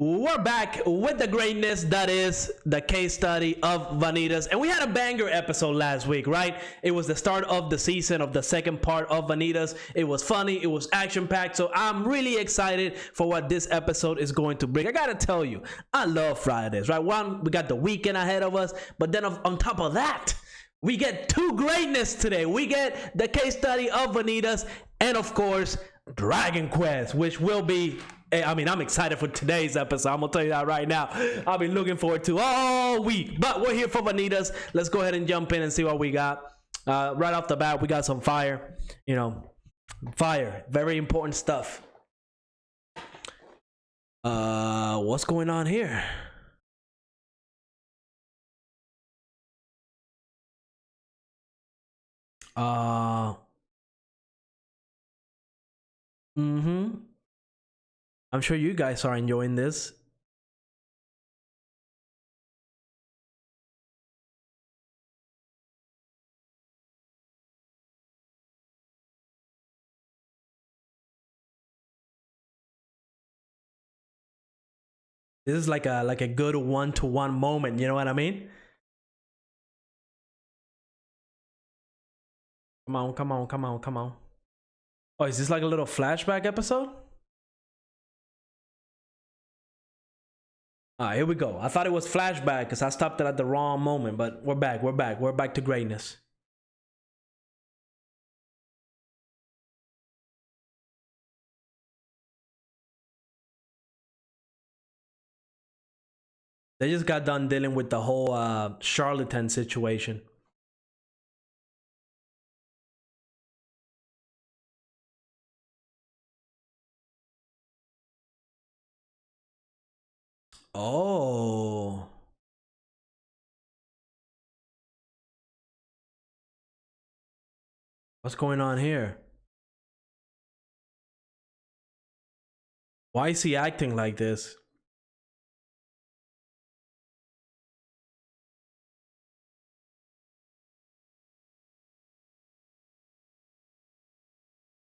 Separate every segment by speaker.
Speaker 1: We're back with the greatness that is the case study of Vanitas. And we had a banger episode last week, right? It was the start of the season of the second part of Vanitas. It was funny, it was action-packed. So I'm really excited for what this episode is going to bring. I gotta tell you, I love Fridays, right? One, we got the weekend ahead of us, but then on top of that, we get two greatness today. We get the case study of Vanitas and, of course, Dragon Quest, which will be... I mean, I'm excited for today's episode. I'm gonna tell you that right now. I'll be looking forward to all week. But we're here for Vanitas. Let's go ahead and jump in and see what we got. Right off the bat, we got some fire. You know, fire. Very important stuff. What's going on here? I'm sure you guys are enjoying this. This is like a good one-to-one moment, you know what I mean? Come on, come on, come on, come on. Oh, is this like a little flashback episode? Here we go. I thought it was flashback because I stopped it at the wrong moment, but we're back, we're back, we're back to greatness. They just got done dealing with the whole charlatan situation. Oh. What's going on here? Why is he acting like this?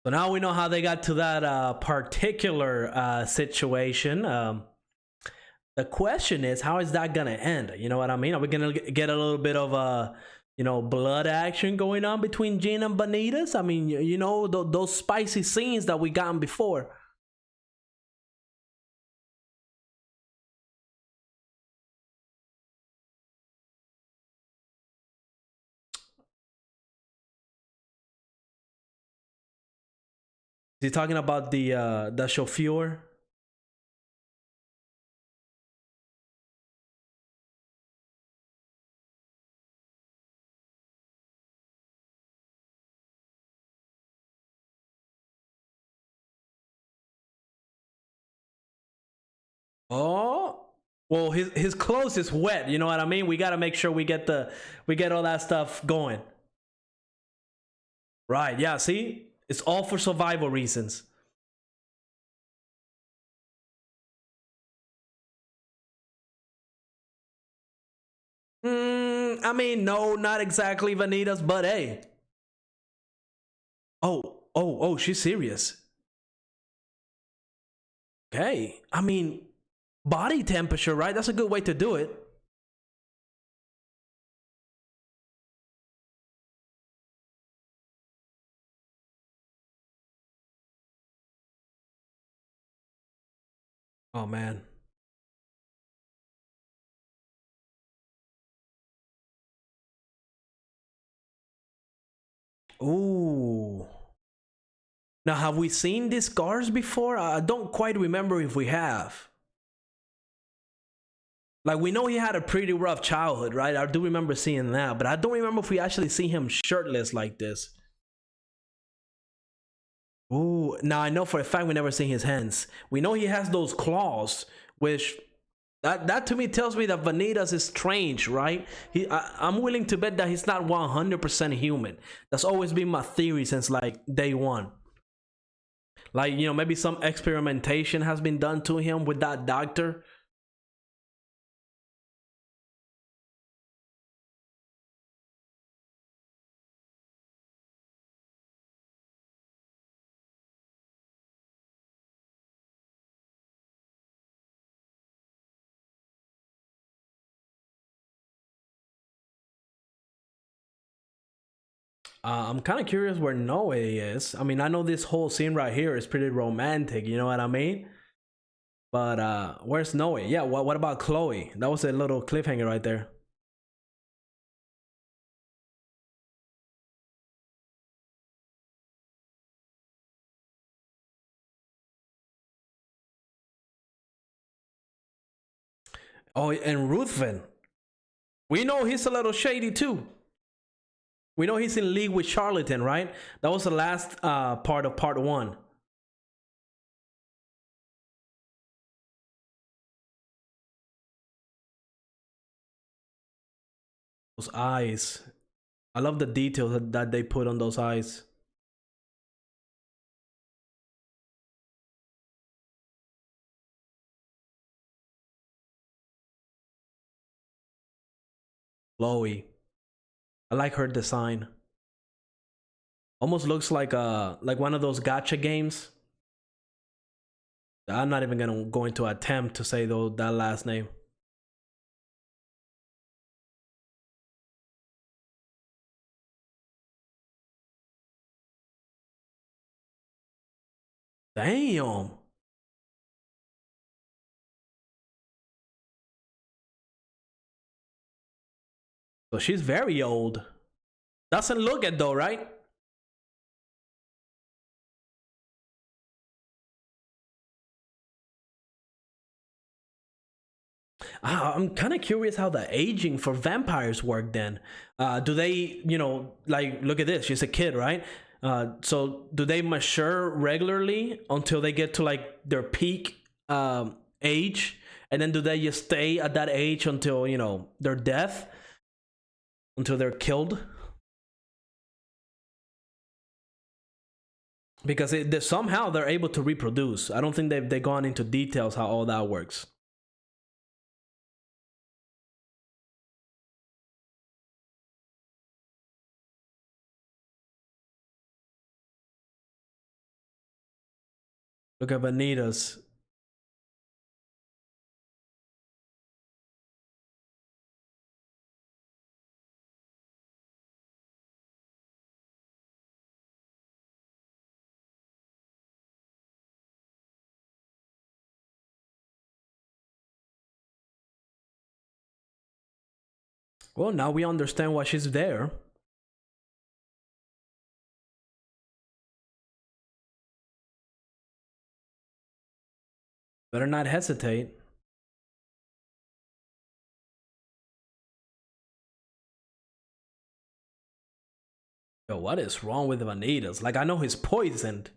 Speaker 1: So now we know how they got to that particular situation. The question is, how is that gonna end? You know what I mean? Are we gonna get a little bit of blood action going on between Jean and Vanitas? I mean, you know, those spicy scenes that we gotten before. Is he talking about the chauffeur? Oh, well, his clothes is wet. You know what I mean? We got to make sure we get all that stuff going. Right? Yeah. See, it's all for survival reasons. I mean, no, not exactly Vanitas, but hey. Oh, she's serious. Okay. I mean, body temperature, right? That's a good way to do it. Oh man. Ooh. Now, have we seen these scars before? I don't quite remember if we have. Like, we know he had a pretty rough childhood, right? I do remember seeing that, but I don't remember if we actually see him shirtless like this. Ooh, now I know for a fact we never seen his hands. We know he has those claws, which that to me tells me that Vanitas is strange, right? I'm willing to bet that he's not 100% human. That's always been my theory since like day one. Like, you know, maybe some experimentation has been done to him with that doctor. I'm kind of curious where Noe is. I mean, I know this whole scene right here is pretty romantic, you know what I mean? But where's Noe? Yeah, what about Chloe? That was a little cliffhanger right there. Oh, and Ruthven. We know he's a little shady too. We know he's in league with Charlatan, right? That was the last part of part 1. Those eyes. I love the details that they put on those eyes. Chloe. I like her design. Almost looks like one of those gacha games. I'm not even gonna go into attempt to say though that last name. Damn. So she's very old. Doesn't look it though, right? I'm kind of curious how the aging for vampires work then. Do they, like, look at this, she's a kid, right? So do they mature regularly until they get to like their peak age? And then do they just stay at that age until, their death? Until they're killed? Because somehow they're able to reproduce. I don't think they've gone into details how all that works. Look at Vanitas. Well, now we understand why she's there. Better not hesitate. Yo, what is wrong with Vanitas? Like, I know he's poisoned,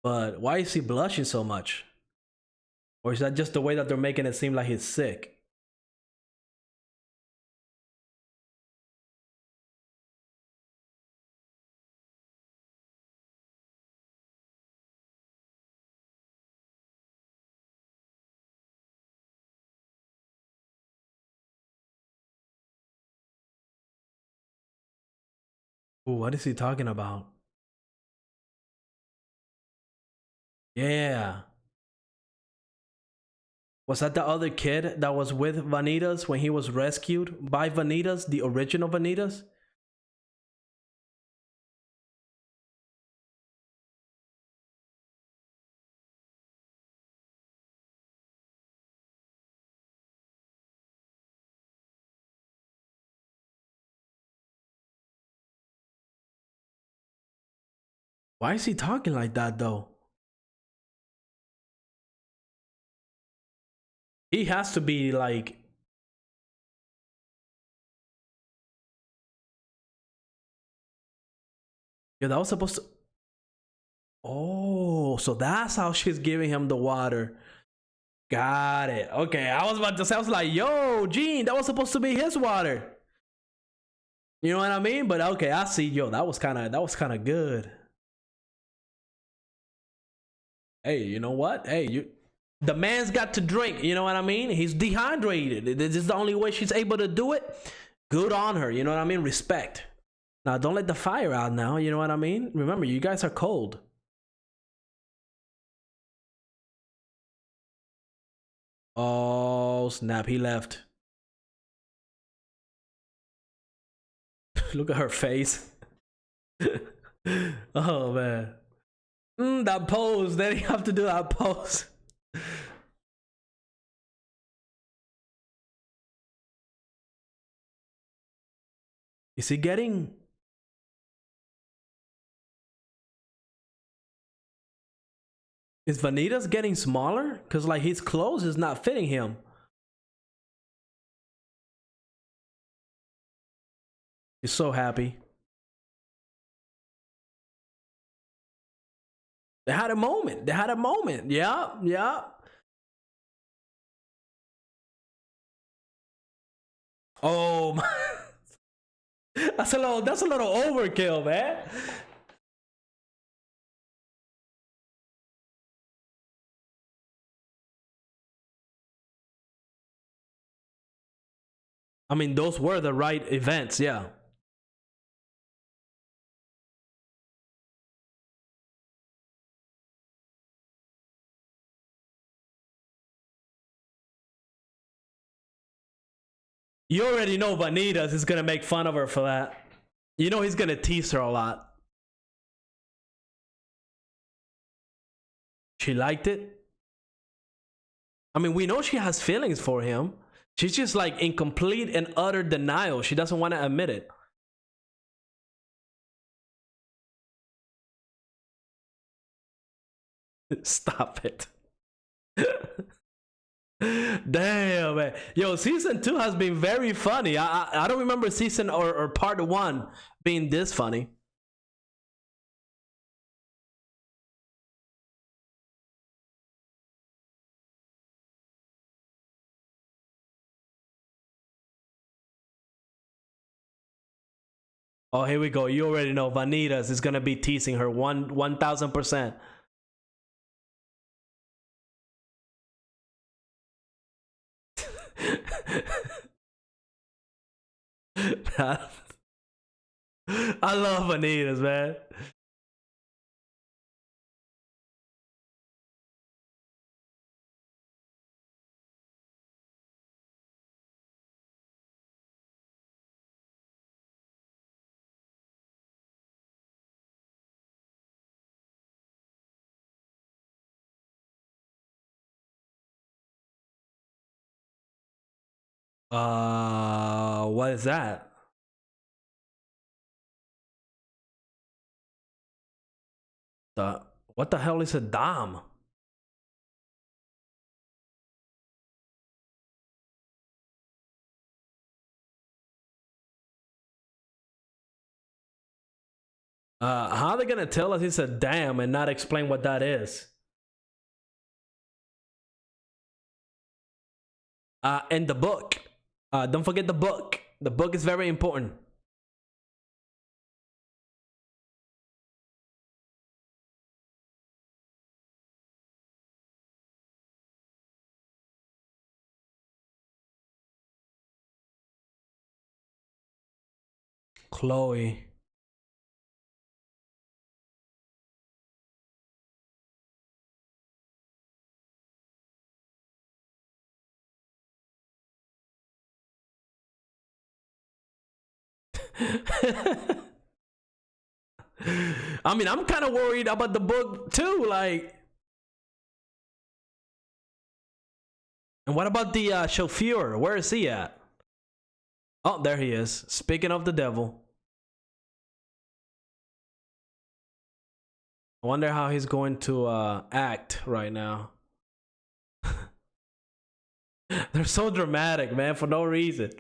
Speaker 1: but why is he blushing so much? Or is that just the way that they're making it seem like he's sick? Ooh, what is he talking about? Yeah. Was that the other kid that was with Vanitas when he was rescued by Vanitas, the original Vanitas? Why is he talking like that though? He has to be like, yeah, that was supposed to. Oh, so that's how she's giving him the water. Got it. Okay, I was about to say, I was like, yo, Gene, that was supposed to be his water. You know what I mean? But okay, I see. Yo, that was kind of good. Hey, you know what? Hey, the man's got to drink. You know what I mean? He's dehydrated. This is the only way she's able to do it. Good on her. You know what I mean? Respect. Now, don't let the fire out now. You know what I mean? Remember, you guys are cold. Oh, snap. He left. Look at her face. Oh man. That pose. Then you have to do that pose. Is he getting? Is Vanitas getting smaller? Cause like his clothes is not fitting him. He's so happy. They had a moment. They had a moment. Yeah, yeah. Oh my. That's a little overkill, man. I mean, those were the right events, yeah. You already know Vanitas is gonna make fun of her for that. You know he's gonna tease her a lot. She liked it. I mean, we know she has feelings for him. She's just like in complete and utter denial. She doesn't want to admit it. Stop it. Damn, man. Yo, season 2 has been very funny. I don't remember season or part 1 being this funny. Oh, here we go. You already know Vanitas is gonna be teasing her 1,000%. I love Vanitas, man. What is that? The what the hell is a dom? How are they gonna tell us it's a dam and not explain what that is? And the book. Don't forget the book. The book is very important. Chloe. I mean, I'm kind of worried about the book too. Like, and what about the chauffeur? Where is he at? Oh, there he is. Speaking of the devil, I wonder how he's going to act right now. They're so dramatic, man, for no reason.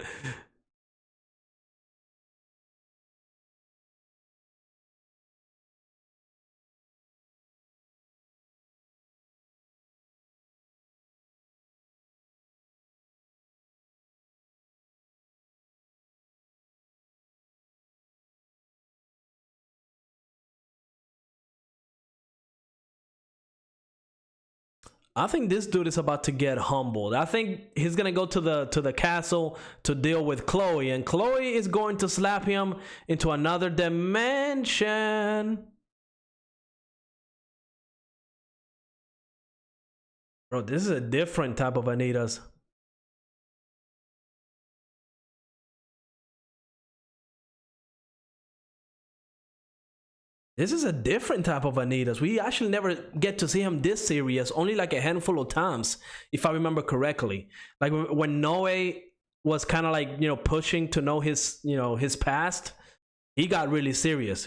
Speaker 1: I think this dude is about to get humbled. I think he's gonna go to the castle to deal with Chloe, and Chloe is going to slap him into another dimension. Bro, this is a different type of Vanitas. This is a different type of Vanitas. We actually never get to see him this serious, only like a handful of times, if I remember correctly. Like when Noe was kind of like, pushing to know his past, he got really serious.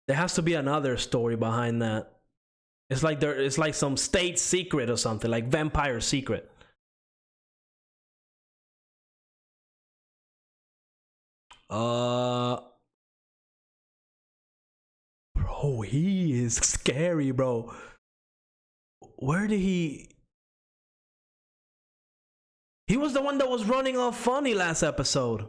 Speaker 1: There has to be another story behind that. It's like some state secret or something, like vampire secret. Uh Bro, he is scary, bro. Where did he was the one that was running off funny last episode.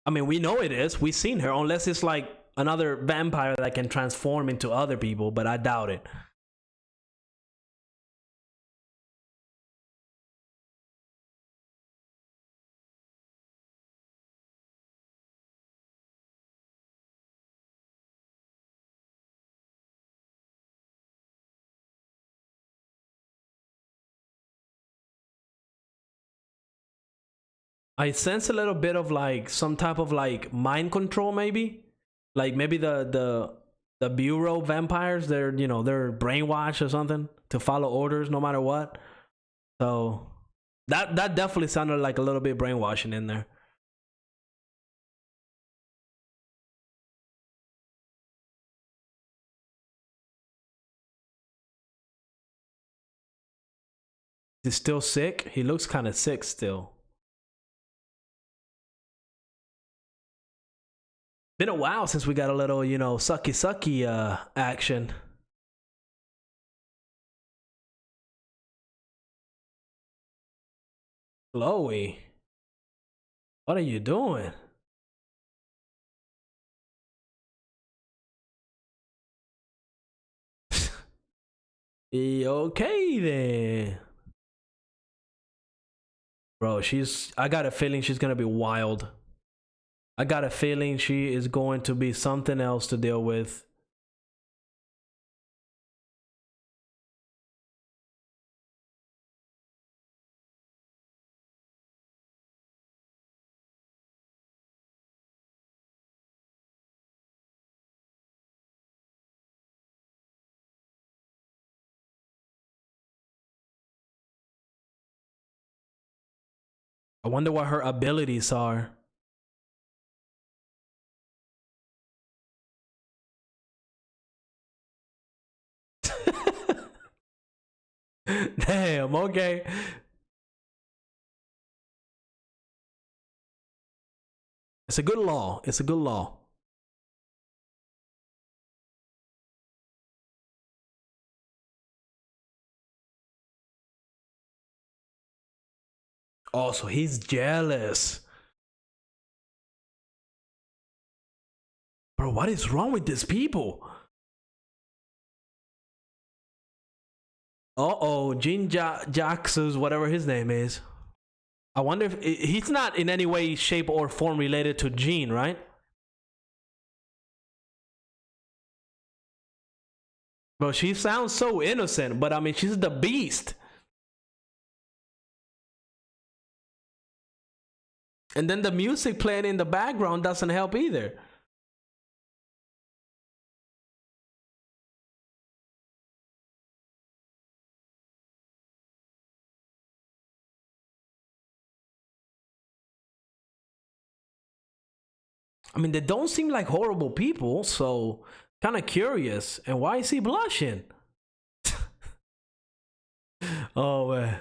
Speaker 1: I mean, we know it is. We've seen her, unless it's like another vampire that can transform into other people, but I doubt it. I sense a little bit of like some type of like mind control, maybe. Like maybe the bureau vampires, they're brainwashed or something to follow orders no matter what. So that definitely sounded like a little bit brainwashing in there. He's still sick. He looks kind of sick still. Been a while since we got a little, sucky sucky action. Chloe, what are you doing? Okay then. Bro, I got a feeling she's gonna be wild. I got a feeling she is going to be something else to deal with. I wonder what her abilities are. Damn, okay. It's a good law. It's a good law. Oh, so he's jealous. Bro, what is wrong with these people? Uh-oh, Jaxus, whatever his name is. I wonder if he's not in any way, shape, or form related to Jean, right? Bro, she sounds so innocent, but I mean, she's the beast. And then the music playing in the background doesn't help either. I mean, they don't seem like horrible people, so kind of curious. And why is he blushing? Oh, man.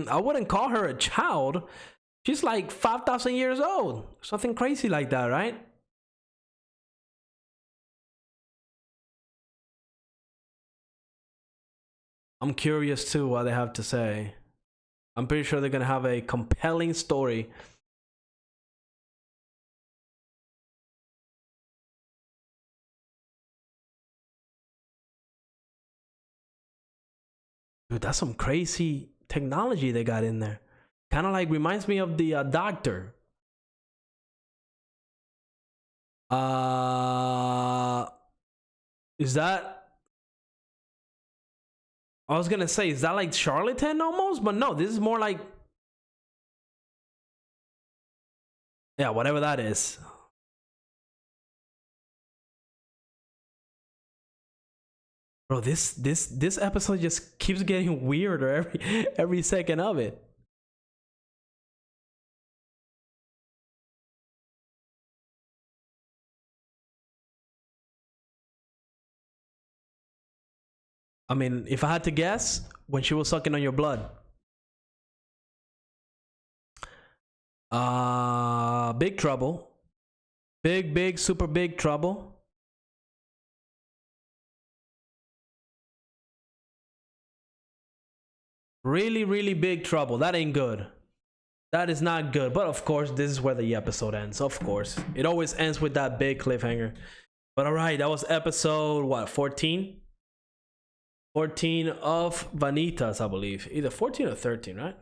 Speaker 1: I wouldn't call her a child. She's like 5,000 years old. Something crazy like that, right? I'm curious too what they have to say. I'm pretty sure they're gonna have a compelling story. Dude, that's some crazy technology they got in there. Kind of like reminds me of the Doctor. Is that? I was gonna say, is that like Charlatan almost? But no, this is more like, yeah, whatever that is. Bro, this episode just keeps getting weirder every second of it. I mean, if I had to guess, when she was sucking on your blood. Big trouble. Big, super big trouble. Really big trouble. That ain't good. That is not good. But of course, this is where the episode ends. Of course. It always ends with that big cliffhanger. But alright, that was episode, what, 14? 14 of Vanitas, I believe. Either 14 or 13, right?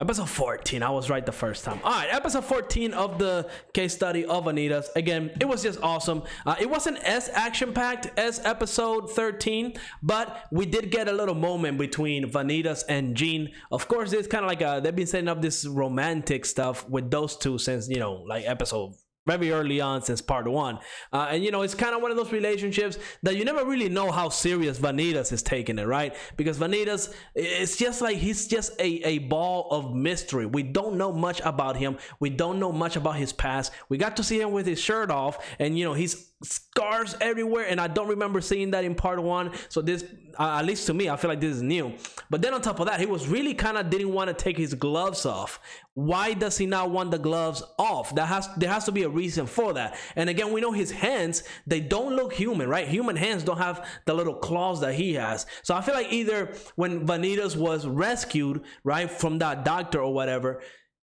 Speaker 1: Episode 14. I was right the first time. All right, episode 14 of the case study of Vanitas. Again, it was just awesome. It wasn't as action-packed as episode 13, but we did get a little moment between Vanitas and Jean. Of course, it's kind of like they've been setting up this romantic stuff with those two since, you know, like episode very early on, since part 1. And you know, it's kind of one of those relationships that you never really know how serious Vanitas is taking it, right? Because Vanitas, it's just like he's just a ball of mystery. We don't know much about him. We don't know much about his past. We got to see him with his shirt off, and you know, he's scars everywhere, and I don't remember seeing that in part 1. So this, at least to me, I feel like this is new. But then on top of that, he was really kind of didn't want to take his gloves off. Why does he not want the gloves off? There has to be a reason for that. And again, we know his hands, they don't look human, right? Human hands don't have the little claws that he has. So I feel like either when Vanitas was rescued, right, from that doctor or whatever,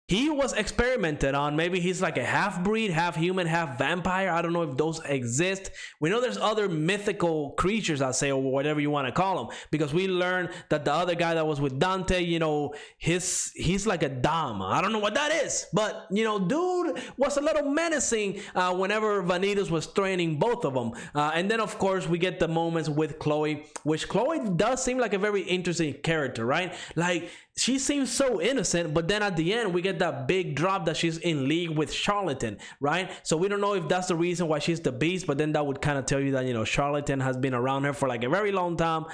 Speaker 1: he was experimented on. Maybe he's like a half-breed, half-human, half-vampire. I don't know if those exist. We know there's other mythical creatures, I'll say, or whatever you want to call them, because we learned that the other guy that was with Dante, you know, he's like a dom. I don't know what that is, but, you know, dude was a little menacing whenever Vanitas was training both of them. And then, of course, we get the moments with Chloe, which Chloe does seem like a very interesting character, right? Like, she seems so innocent, but then at the end we get that big drop that she's in league with Charlatan, right? So we don't know if that's the reason why she's the beast, but then that would kind of tell you that, you know, Charlatan has been around her for like a very long time.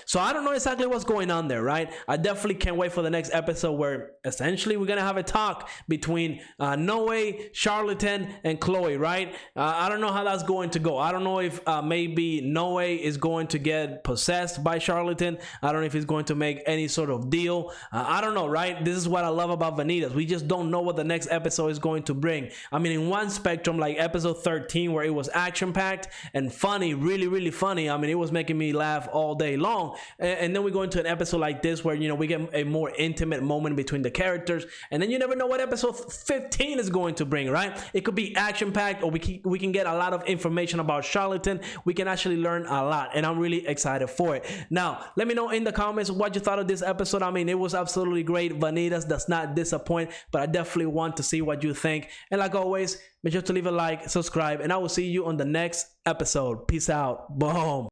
Speaker 1: So I don't know exactly what's going on there, right? I definitely can't wait for the next episode where essentially we're gonna have a talk between Noe, Charlatan, and Chloe, right? I don't know how that's going to go. I don't know if maybe Noe is going to get possessed by Charlatan. I don't know if he's going to make any sort of deal. I don't know, right? This is what I love about Vanitas. We just don't know what the next episode is going to bring. I mean, in one spectrum, like episode 13, where it was action-packed and funny, really funny. I mean, it was making me laugh all day long. And then we go into an episode like this where, you know, we get a more intimate moment between the characters. And then you never know what episode 15 is going to bring, right? It could be action-packed, or we can get a lot of information about Charlatan. We can actually learn a lot, and I'm really excited for it. Now, let me know in the comments what you thought of this episode. I mean, it was absolutely great. Vanitas does not disappoint, but I definitely want to see what you think. And like always, make sure to leave a like, subscribe, and I will see you on the next episode. Peace out. Boom.